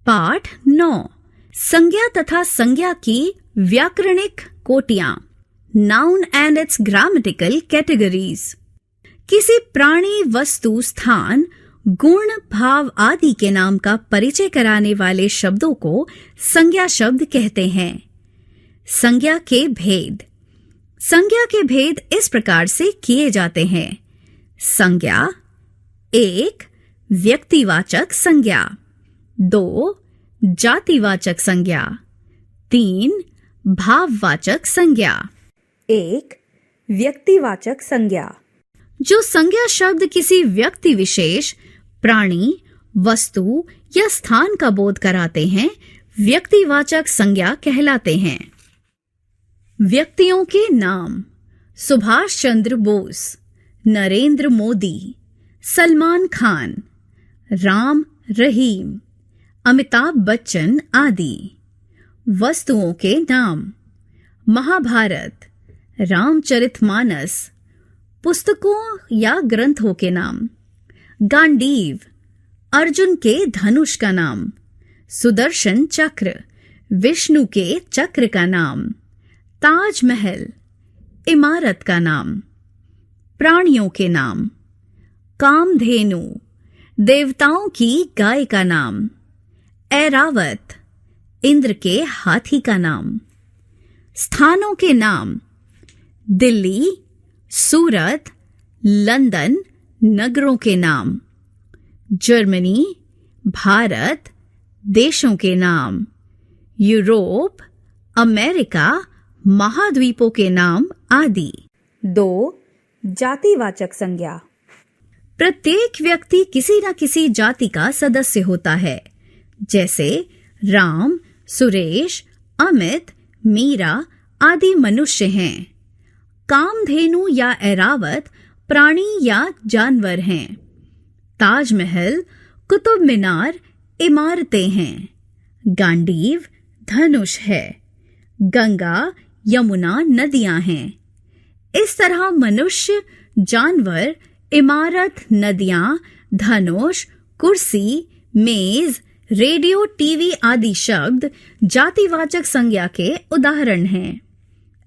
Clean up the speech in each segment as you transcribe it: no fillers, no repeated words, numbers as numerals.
पाठ 9 संज्ञा तथा संज्ञा की व्याकरणिक कोटियां। Noun and it's grammatical categories. किसी प्राणी, वस्तु, स्थान, गुण, भाव आदि के नाम का परिचय कराने वाले शब्दों को संज्ञा शब्द कहते हैं। संज्ञा के भेद। संज्ञा के भेद इस प्रकार से किए जाते हैं। संज्ञा 1. व्यक्तिवाचक संज्ञा 2. जातिवाचक संज्ञा 3. भाववाचक संज्ञा। 1. व्यक्तिवाचक संज्ञा। जो संज्ञा शब्द किसी व्यक्ति विशेष, प्राणी, वस्तु या स्थान का बोध कराते हैं, व्यक्तिवाचक संज्ञा कहलाते हैं। व्यक्तियों के नाम: सुभाष चंद्र बोस, नरेंद्र मोदी, सलमान खान, राम रहीम, अमिताभ बच्चन आदि। वस्तुओं के नाम: महाभारत, रामचरितमानस, पुस्तकों या ग्रंथों के नाम: गांडीव, अर्जुन के धनुष का नाम, सुदर्शन चक्र, विष्णु के चक्र का नाम, ताजमहल, इमारत का नाम। प्राणियों के नाम: कामधेनु, देवताओं की गाय का नाम, ऐरावत, इंद्र के हाथी का नाम। स्थानों के नाम: दिल्ली, सूरत, लंदन नगरों के नाम, जर्मनी, भारत देशों के नाम, यूरोप, अमेरिका महाद्वीपों के नाम आदि। 2. जातिवाचक संज्ञा। प्रत्येक व्यक्ति किसी न किसी जाति का सदस्य होता है, जैसे राम, सुरेश, अमित, मीरा आदि मनुष्य हैं। कामधेनु या ऐरावत प्राणी या जानवर हैं। ताजमहल, कुतुब मीनार इमारतें हैं। गांडीव धनुष है। गंगा, यमुना नदियां हैं। इस तरह मनुष्य, जानवर, इमारत, नदियां, धनुष, कुर्सी, मेज, रेडियो, टीवी आदि शब्द जातिवाचक संज्ञा के उदाहरण हैं।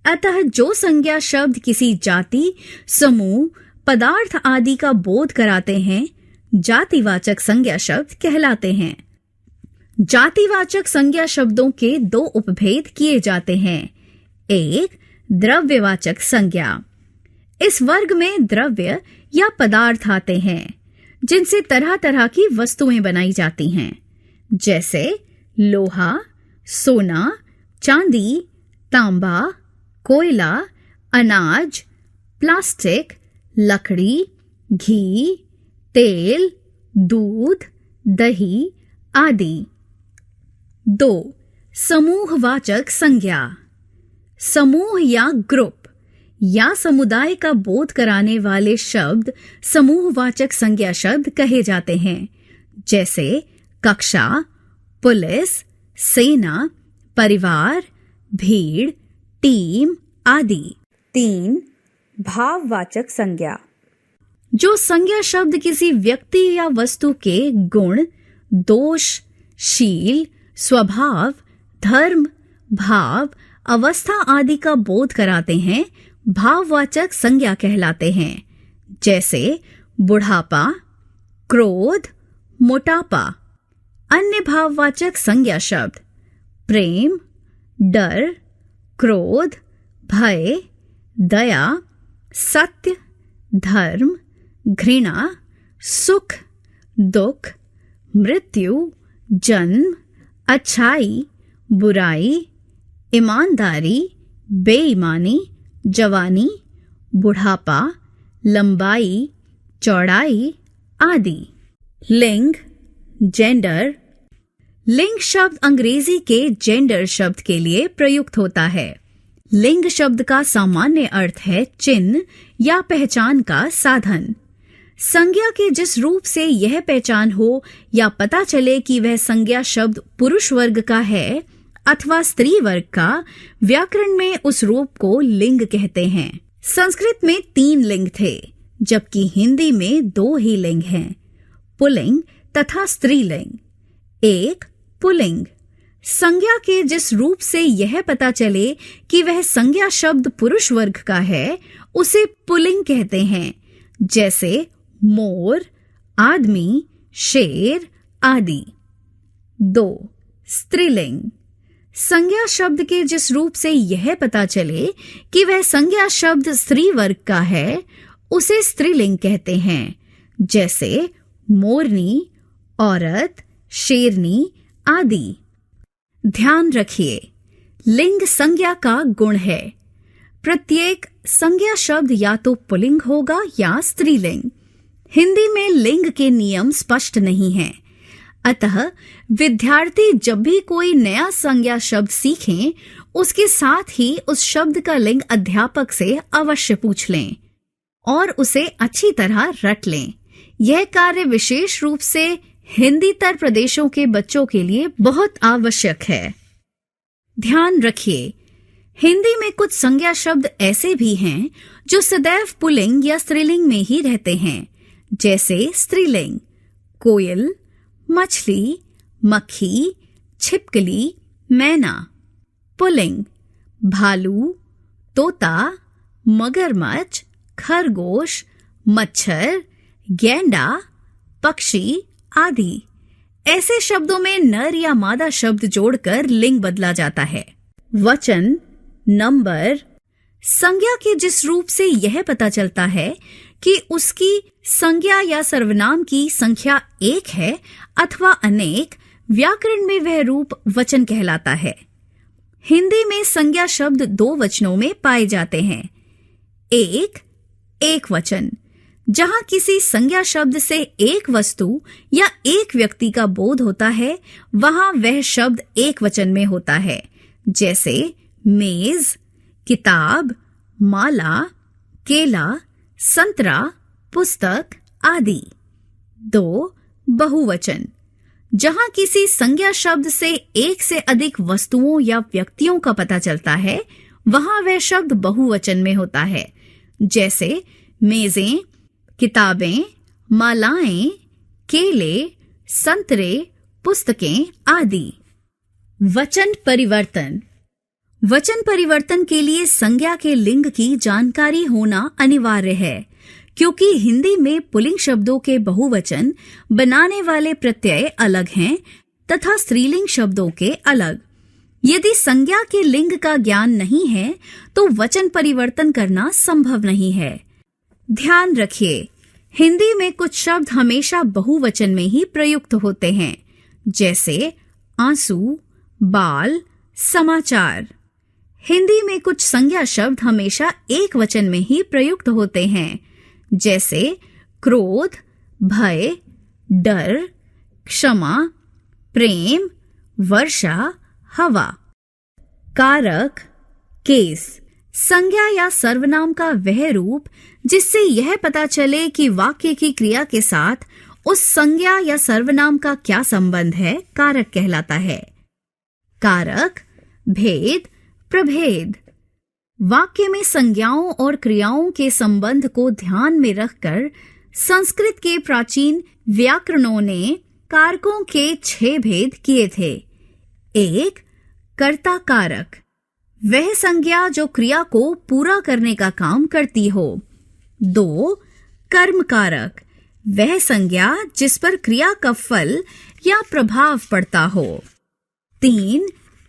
अतः जो संज्ञा शब्द किसी जाति, समूह, पदार्थ आदि का बोध कराते हैं, जातिवाचक संज्ञा शब्द कहलाते हैं। जातिवाचक संज्ञा शब्दों के 2 उपभेद किए जाते हैं। 1. द्रव्यवाचक संज्ञा। इस वर्ग में द्रव्य या पदार्थ आते हैं जिनसे तरह तरह की वस्तुएं बनाई जाती हैं, जैसे लोहा, सोना, चांदी, तांबा, कोयला, अनाज, प्लास्टिक, लकड़ी, घी, तेल, दूध, दही आदि। 2. समूहवाचक संज्ञा। समूह या ग्रुप या समुदाय का बोध कराने वाले शब्द समूहवाचक संज्ञा शब्द कहे जाते हैं, जैसे कक्षा, पुलिस, सेना, परिवार, भीड़, टीम आदि। 3. भाववाचक संज्ञा। जो संज्ञा शब्द किसी व्यक्ति या वस्तु के गुण, दोष, शील, स्वभाव, धर्म, भाव, अवस्था आदि का बोध कराते हैं, भाववाचक संज्ञा कहलाते हैं, जैसे बुढ़ापा, क्रोध, मोटापा। अन्य भाववाचक संज्ञा शब्द: प्रेम, डर, क्रोध, भय, दया, सत्य, धर्म, घृणा, सुख, दुख, मृत्यु, जन्म, अच्छाई, बुराई, ईमानदारी, बेईमानी, जवानी, बुढ़ापा, लंबाई, चौड़ाई आदि। लिंग, जेंडर। लिंग शब्द अंग्रेजी के जेंडर शब्द के लिए प्रयुक्त होता है। लिंग शब्द का सामान्य अर्थ है चिन्ह या पहचान का साधन। संज्ञा के जिस रूप से यह पहचान हो या पता चले कि वह संज्ञा शब्द पुरुष वर्ग का है अथवा स्त्री वर्ग का, व्याकरण में उस रूप को लिंग कहते हैं। संस्कृत में 3 लिंग थे, जबकि हिंदी में 2 ही लिंग हैं, पुल्लिंग तथा स्त्रीलिंग। 1. पुल्लिंग, संज्ञा के जिस रूप से यह पता चले कि वह संज्ञा शब्द पुरुष वर्ग का है उसे पुल्लिंग कहते हैं, जैसे मोर, आदमी, शेर आदि। 2. स्त्रीलिंग, संज्ञा शब्द के जिस रूप से यह पता चले कि वह संज्ञा शब्द स्त्री वर्ग का है उसे स्त्रीलिंग कहते हैं, जैसे मोरनी, औरत, शेरनी आदि। ध्यान रखिए, लिंग संज्ञा का गुण है। प्रत्येक संज्ञा शब्द या तो पुल्लिंग होगा या स्त्रीलिंग। हिंदी में लिंग के नियम स्पष्ट नहीं हैं, अतः विद्यार्थी जब भी कोई नया संज्ञा शब्द सीखें उसके साथ ही उस शब्द का लिंग अध्यापक से अवश्य पूछ लें और उसे अच्छी तरह रट लें। यह कार्य विशेष रूप से हिंदीतर प्रदेशों के बच्चों के लिए बहुत आवश्यक है। ध्यान रखिए, हिंदी में कुछ संज्ञा शब्द ऐसे भी हैं जो सदैव पुल्लिंग या स्त्रीलिंग में ही रहते हैं, जैसे स्त्रीलिंग कोयल, मछली, मक्खी, छिपकली, मैना। पुल्लिंग भालू, तोता, मगरमच्छ, खरगोश, मच्छर, गेंडा, पक्षी आदि। ऐसे शब्दों में नर या मादा शब्द जोड़कर लिंग बदला जाता है। वचन, नंबर, संज्ञा के जिस रूप से यह पता चलता है कि उसकी संज्ञा या सर्वनाम की संख्या एक है अथवा अनेक, व्याकरण में वह रूप वचन कहलाता है। हिंदी में संज्ञा शब्द 2 वचनों में पाए जाते हैं। एक वचन, जहां किसी संज्ञा शब्द से एक वस्तु या एक व्यक्ति का बोध होता है वहां वह शब्द एक वचन में होता है, जैसे मेज, किताब, माला, केला, संतरा, पुस्तक आदि। 2. बहुवचन, जहां किसी संज्ञा शब्द से एक से अधिक वस्तुओं या व्यक्तियों का पता चलता है वहां वह शब्द बहुवचन में होता है, जैसे मेजें, किताबें, मालाएं, केले, संतरे, पुस्तकें आदि। वचन परिवर्तन, वचन परिवर्तन के लिए संज्ञा के लिंग की जानकारी होना अनिवार्य है, क्योंकि हिंदी में पुल्लिंग शब्दों के बहुवचन बनाने वाले प्रत्यय अलग हैं तथा स्त्रीलिंग शब्दों के अलग। यदि संज्ञा के लिंग का ज्ञान नहीं है तो वचन परिवर्तन करना संभव नहीं है। ध्यान रखिए, हिंदी में कुछ शब्द हमेशा बहुवचन में ही प्रयुक्त होते हैं, जैसे आंसू, बाल, समाचार। हिंदी में कुछ संज्ञा शब्द हमेशा एक वचन में ही प्रयुक्त होते हैं, जैसे क्रोध, भय, डर, क्षमा, प्रेम, वर्षा, हवा। कारक, केस, संज्ञा या सर्वनाम का वह रूप जिससे यह पता चले कि वाक्य की क्रिया के साथ उस संज्ञा या सर्वनाम का क्या संबंध है, कारक कहलाता है। कारक, भेद, प्रभेद। वाक्य में संज्ञाओं और क्रियाओं के संबंध को ध्यान में रखकर संस्कृत के प्राचीन व्याकरणों ने कारकों के 6 भेद किए थे। 1. कर्ता कारक, वह संज्ञा जो क्रिया को पूरा करने का काम करती हो। 2. कर्म कारक, वह संज्ञा जिस पर क्रिया का फल या प्रभाव पड़ता हो। 3.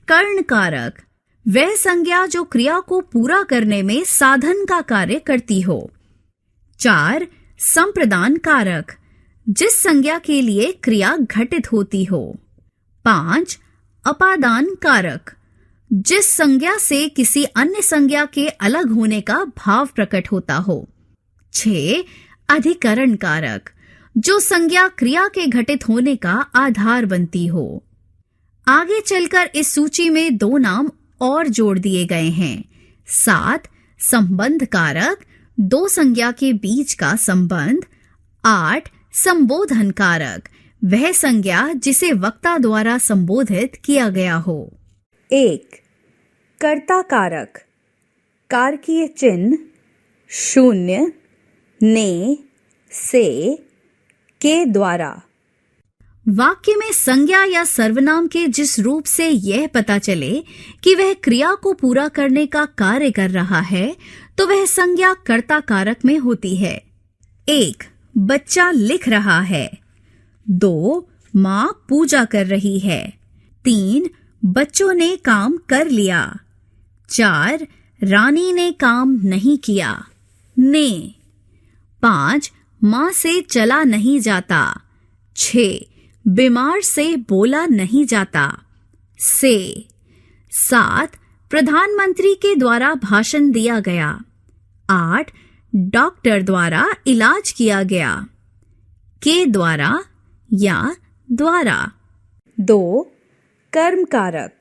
कर्ण कारक, वह संज्ञा जो क्रिया को पूरा करने में साधन का कार्य करती हो। 4. संप्रदान कारक, जिस संज्ञा के लिए क्रिया घटित होती हो। 5. अपादान कारक, जिस संज्ञा से किसी अन्य संज्ञा के अलग होने का भाव प्रकट होता हो। 6. अधिकरण कारक, जो संज्ञा क्रिया के घटित होने का आधार बनती हो। आगे चलकर इस सूची में 2 नाम और जोड़ दिए गए हैं। 7. संबंध कारक, 2 संज्ञा के बीच का संबंध। 8. संबोधन कारक, वह संज्ञा जिसे वक्ता द्वारा संबोधित किया गया हो। 1. कर्ता कारक, कारकीय चिन्ह शून्य, ने, से, के द्वारा। वाक्य में संज्ञा या सर्वनाम के जिस रूप से यह पता चले कि वह क्रिया को पूरा करने का कार्य कर रहा है, तो वह संज्ञा कर्ता कारक में होती है। 1. बच्चा लिख रहा है। 2. माँ पूजा कर रही है। 3. बच्चों ने काम कर लिया। 4. रानी ने काम नहीं किया। ने। 5. माँ से चला नहीं जाता। 6. बीमार से बोला नहीं जाता। से। 7. प्रधानमंत्री के द्वारा भाषण दिया गया। 8. डॉक्टर द्वारा इलाज किया गया। के द्वारा या द्वारा। 2. कर्म कारक,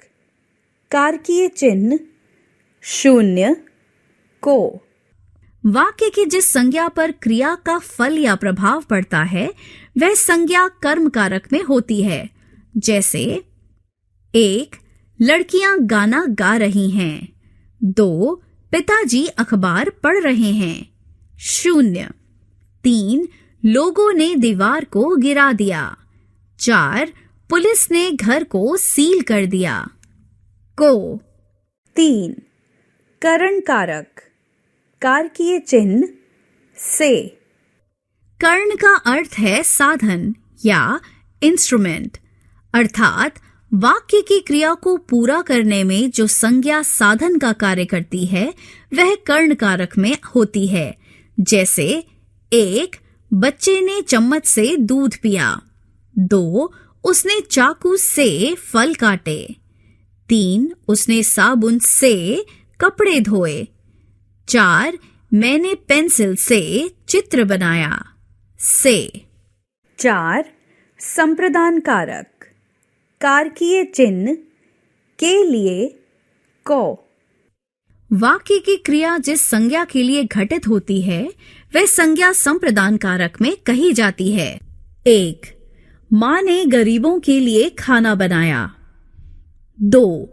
कारकीय चिन्ह, शून्य, को। वाक्य की जिस संज्ञा पर क्रिया का फल या प्रभाव पड़ता है, वह संज्ञा कर्म कारक में होती है। जैसे 1. लड़कियां गाना गा रही हैं। 2. पिताजी अखबार पढ़ रहे हैं। 0. 3. लोगों ने दीवार को गिरा दिया। 4. पुलिस ने घर को सील कर दिया। को। 3. करण कारक, कारकीय चिन्ह, से। कर्ण का अर्थ है साधन या इंस्ट्रूमेंट, अर्थात वाक्य की क्रिया को पूरा करने में जो संज्ञा साधन का कार्य करती है, वह कर्ण कारक में होती है। जैसे 1. बच्चे ने चम्मच से दूध पिया। 2. उसने चाकू से फल काटे। 3. उसने साबुन से कपड़े धोए। 4. मैंने पेंसिल से चित्र बनाया। से। 4. संप्रदान कारक, कारकीय चिन्ह, के लिए, को। वाक्य की क्रिया जिस संज्ञा के लिए घटित होती है, वह संज्ञा संप्रदान कारक में कही जाती है। 1. माँ ने गरीबों के लिए खाना बनाया। 2.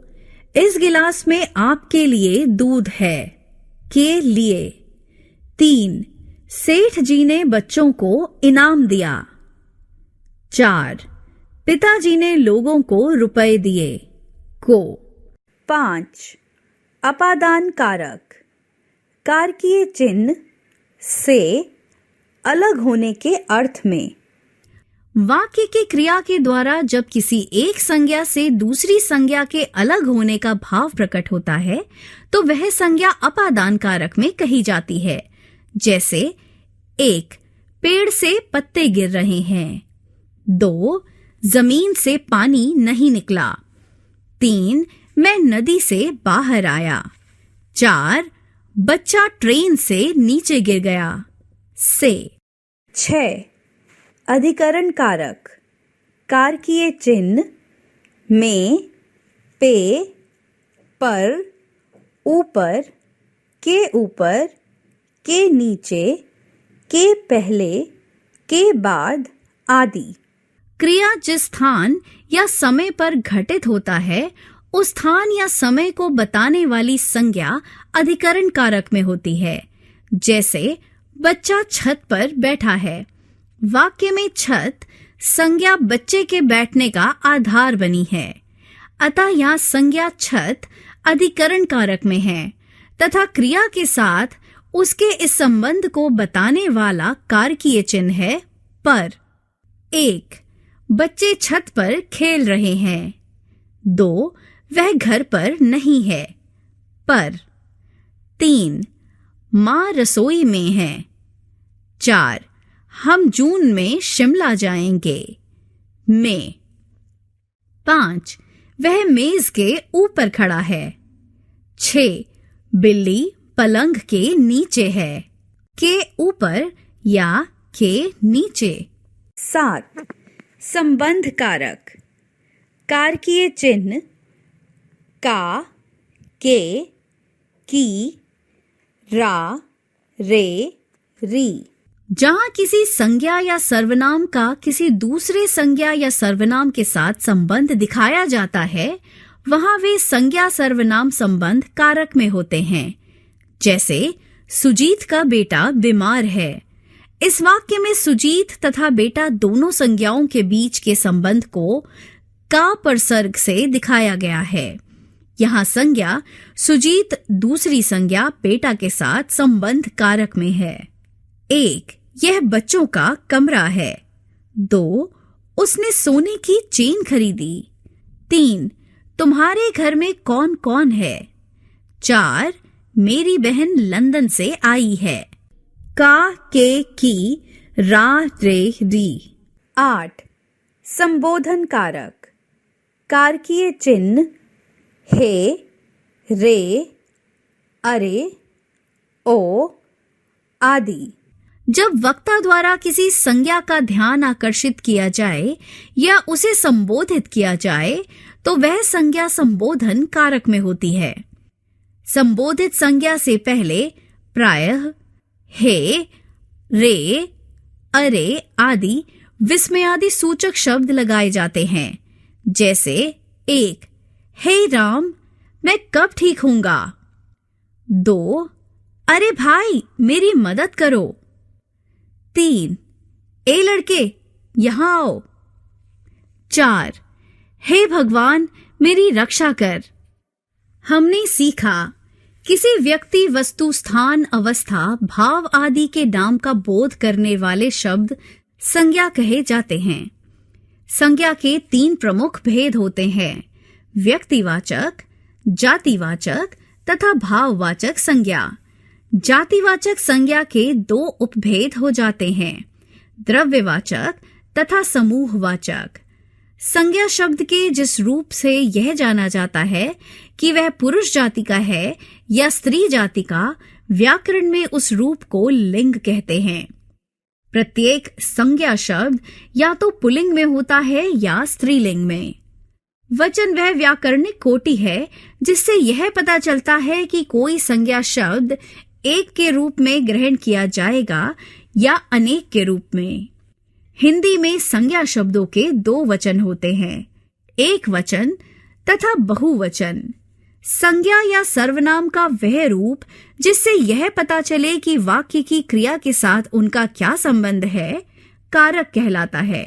इस गिलास में आपके लिए दूध है, के लिए। 3. सेठ जी ने बच्चों को इनाम दिया। 4. पिताजी ने लोगों को रुपए दिए, को। 5. अपादान कारक, कारकीय चिन्ह, से, अलग होने के अर्थ में। वाक्य की क्रिया के द्वारा जब किसी एक संज्ञा से दूसरी संज्ञा के अलग होने का भाव प्रकट होता है, तो वह संज्ञा अपादान कारक में कही जाती है। जैसे 1. पेड़ से पत्ते गिर रहे हैं। 2. जमीन से पानी नहीं निकला। 3. मैं नदी से बाहर आया। 4. बच्चा ट्रेन से नीचे गिर गया। से। 6. अधिकरण कारक, कारकीय चिन्ह, में, पे, पर, ऊपर, के नीचे, के पहले, के बाद आदि। क्रिया जिस स्थान या समय पर घटित होता है, उस स्थान या समय को बताने वाली संज्ञा अधिकरण कारक में होती है। जैसे बच्चा छत पर बैठा है। वाक्य में छत संज्ञा बच्चे के बैठने का आधार बनी है, अतः यहाँ संज्ञा छत अधिकरण कारक में है तथा क्रिया के साथ उसके इस संबंध को बताने वाला कारकीय चिन्ह है पर। 1. बच्चे छत पर खेल रहे हैं। 2. वह घर पर नहीं है, पर। 3. माँ रसोई में है। 4. हम जून में शिमला जाएंगे, में। 5. वह मेज के ऊपर खड़ा है। 6. बिल्ली पलंग के नीचे है, के ऊपर या के नीचे। 7. संबंध कारक, कारकीय चिन्ह, का, के, की, रा, रे, री। जहां किसी संज्ञा या सर्वनाम का किसी दूसरे संज्ञा या सर्वनाम के साथ संबंध दिखाया जाता है, वहां वे संज्ञा सर्वनाम संबंध कारक में होते हैं। जैसे सुजीत का बेटा बीमार है, इस वाक्य में सुजीत तथा बेटा दोनों संज्ञाओं के बीच के संबंध को का परसर्ग से दिखाया गया है। यहाँ संज्ञा सुजीत दूसरी संज्ञा बेटा के साथ संबंध कारक में है। 1. यह बच्चों का कमरा है। 2. उसने सोने की चेन खरीदी। 3. तुम्हारे घर में कौन कौन है। 4. मेरी बहन लंदन से आई है। का, के, की, रा, रे, री। 8. संबोधन कारक। कारकीय चिन्ह हे, रे, अरे, ओ आदि। जब वक्ता द्वारा किसी संज्ञा का ध्यान आकर्षित किया जाए या उसे संबोधित किया जाए तो वह संज्ञा संबोधन कारक में होती है। संबोधित संज्ञा से पहले प्रायः हे, रे, अरे आदि विस्मयादि सूचक शब्द लगाए जाते हैं। जैसे 1. हे राम, मैं कब ठीक होऊंगा। 2. अरे भाई, मेरी मदद करो। 3. ए लड़के, यहां आओ। 4. हे भगवान, मेरी रक्षा कर। हमने सीखा किसी व्यक्ति, वस्तु, स्थान, अवस्था, भाव आदि के नाम का बोध करने वाले शब्द संज्ञा कहे जाते हैं। संज्ञा के 3 प्रमुख भेद होते हैं: व्यक्तिवाचक, जातिवाचक तथा भाववाचक संज्ञा। जातिवाचक संज्ञा के 2 उपभेद हो जाते हैं: द्रव्यवाचक तथा समूहवाचक। संज्ञा शब्द के जिस रूप से यह जाना जाता है कि वह पुरुष जाति का है या स्त्री जाति का, व्याकरण में उस रूप को लिंग कहते हैं। प्रत्येक संज्ञा शब्द या तो पुल्लिंग में होता है या स्त्रीलिंग में। वचन वह व्याकरणिक कोटि है जिससे यह पता चलता है कि कोई संज्ञा शब्द एक के रूप में ग्रहण किया जाएगा या अनेक के रूप में। हिंदी में संज्ञा शब्दों के 2 वचन होते हैं: एक वचन तथा बहुवचन। संज्ञा या सर्वनाम का वह रूप जिससे यह पता चले कि वाक्य की क्रिया के साथ उनका क्या संबंध है, कारक कहलाता है।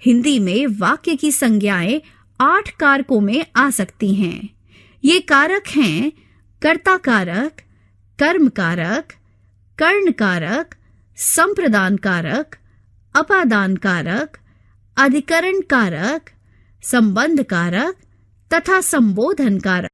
हिंदी में वाक्य की संज्ञाएं 8 कारकों में आ सकती हैं। ये कारक हैं: कर्ता कारक, कर्म कारक, कर्ण कारक, संप्रदान कारक, अपादान कारक, अधिकरण कारक, संबंध कारक तथा संबोधन कारक।